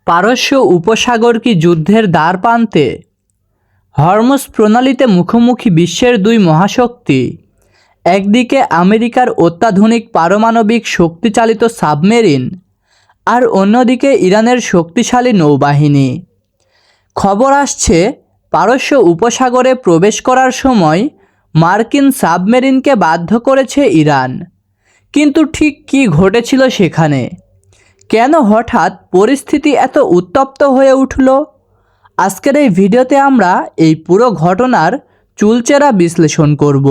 পারস্য উপসাগর কি যুদ্ধের দ্বারপ্রান্তে? হরমুজ প্রণালীতে মুখোমুখি বিশ্বের দুই মহাশক্তি। একদিকে আমেরিকার অত্যাধুনিক পারমাণবিক শক্তিচালিত সাবমেরিন, আর অন্যদিকে ইরানের শক্তিশালী নৌবাহিনী। খবর আসছে, পারস্য উপসাগরে প্রবেশ করার সময় মার্কিন সাবমেরিনকে বাধ্য করেছে ইরান। কিন্তু ঠিক কী ঘটেছিল সেখানে? কেন হঠাৎ পরিস্থিতি এত উত্তপ্ত হয়ে উঠল? আজকের এই ভিডিওতে আমরা এই পুরো ঘটনার চুলচেরা বিশ্লেষণ করব।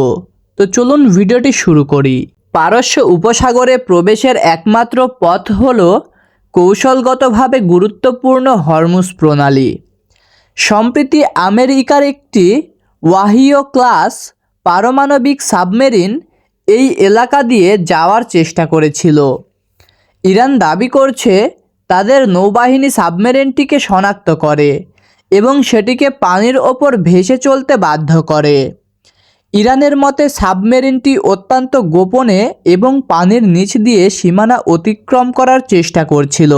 তো চলুন ভিডিওটি শুরু করি। পারস্য উপসাগরে প্রবেশের একমাত্র পথ হল কৌশলগতভাবে গুরুত্বপূর্ণ হরমুজ প্রণালী। সম্প্রতি আমেরিকার একটি ওয়াহিও ক্লাস পারমাণবিক সাবমেরিন এই এলাকা দিয়ে যাওয়ার চেষ্টা করেছিল। ইরান দাবি করছে তাদের নৌবাহিনী সাবমেরিনটিকে শনাক্ত করে এবং সেটিকে পানির ওপর ভেসে চলতে বাধ্য করে। ইরানের মতে সাবমেরিনটি অত্যন্ত গোপনে এবং পানির নিচ দিয়ে সীমানা অতিক্রম করার চেষ্টা করছিল,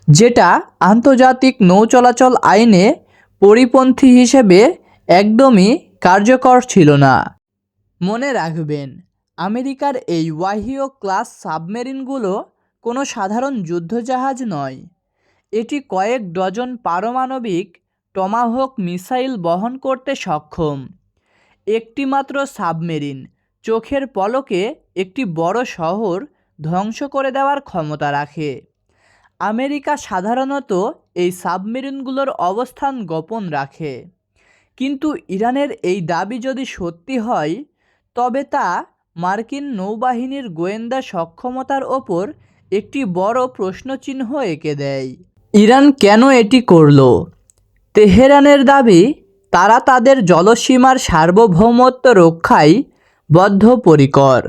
যেটা আন্তর্জাতিক নৌ চলাচল আইনে পরিপন্থী হিসেবে একদমই কার্যকর ছিল না। মনে রাখবেন, আমেরিকার এই ওয়াহিও ক্লাস সাবমেরিনগুলো কোনো সাধারণ যুদ্ধজাহাজ নয়। এটি কয়েক ডজন পারমাণবিক টমাহক মিসাইল বহন করতে সক্ষম। একটি মাত্র সাবমেরিন চোখের পলকে একটি বড় শহর ধ্বংস করে দেওয়ার ক্ষমতা রাখে। আমেরিকা সাধারণত এই সাবমেরিনগুলোর অবস্থান গোপন রাখে, কিন্তু ইরানের এই দাবি যদি সত্যি হয়, তবে তা মার্কিন নৌবাহিনীর গোয়েন্দা সক্ষমতার ওপর একটি বড় প্রশ্নচিহ্ন এঁকে দেয়। ইরান কেন এটি করল? তেহরানের দাবি, তারা তাদের জলসীমার সার্বভৌমত্ব রক্ষায় বদ্ধপরিকর।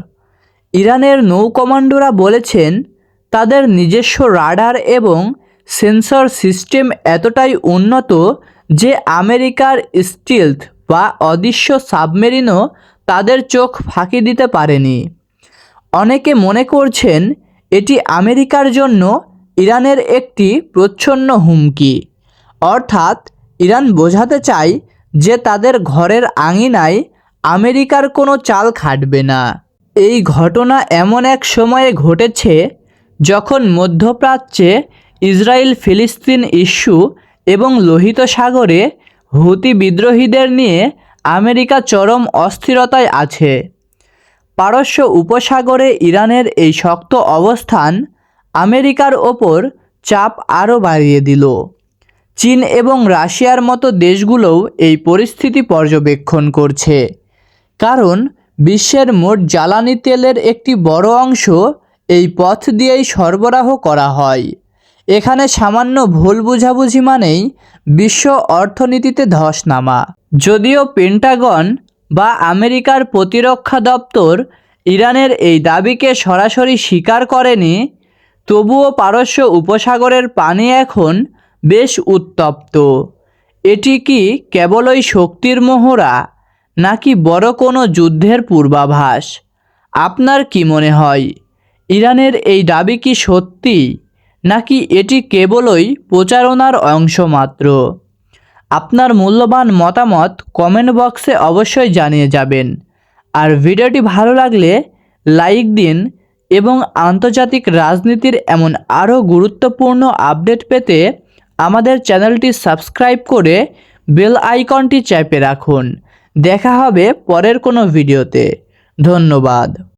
ইরানের নৌ কমান্ডোরা বলেছেন, তাদের নিজস্ব রাডার এবং সেন্সর সিস্টেম এতটাই উন্নত যে আমেরিকার স্টিলথ বা অদৃশ্য সাবমেরিনও তাদের চোখ ফাঁকি দিতে পারেনি। অনেকে মনে করছেন এটি আমেরিকার জন্য ইরানের একটি প্রচ্ছন্ন হুমকি। অর্থাৎ ইরান বোঝাতে চায় যে তাদের ঘরের আঙিনায় আমেরিকার কোনো চাল খাটবে না। এই ঘটনা এমন এক সময়ে ঘটেছে যখন মধ্যপ্রাচ্যে ইসরায়েল ফিলিস্তিন ইস্যু এবং লোহিত সাগরে হুতি বিদ্রোহীদের নিয়ে আমেরিকা চরম অস্থিরতায় আছে। পারস্য উপসাগরে ইরানের এই শক্ত অবস্থান আমেরিকার ওপর চাপ আরও বাড়িয়ে দিল। চীন এবং রাশিয়ার মতো দেশগুলোও এই পরিস্থিতি পর্যবেক্ষণ করছে, কারণ বিশ্বের মোট জ্বালানি তেলের একটি বড় অংশ এই পথ দিয়েই সরবরাহ করা হয়। এখানে সামান্য ভুল বোঝাবুঝি মানেই বিশ্ব অর্থনীতিতে ধস নামা। যদিও পেন্টাগন বা আমেরিকার প্রতিরক্ষা দপ্তর ইরানের এই দাবিকে সরাসরি স্বীকার করেনি, তবুও পারস্য উপসাগরের পানি এখন বেশ উত্তপ্ত। এটি কি কেবলই শক্তির মহড়া, নাকি বড় কোনো যুদ্ধের পূর্বাভাস? আপনার কি মনে হয়, ইরানের এই দাবি কি সত্যি, নাকি এটি কেবলই প্রচারণার অংশ মাত্র? আপনার মূল্যবান মতামত কমেন্ট বক্সে অবশ্যই জানিয়ে যাবেন। আর ভিডিওটি ভালো লাগলে লাইক দিন এবং আন্তর্জাতিক রাজনীতির এমন আরও গুরুত্বপূর্ণ আপডেট পেতে আমাদের চ্যানেলটি সাবস্ক্রাইব করে বেল আইকনটি চেপে রাখুন। দেখা হবে পরের কোনো ভিডিওতে। ধন্যবাদ।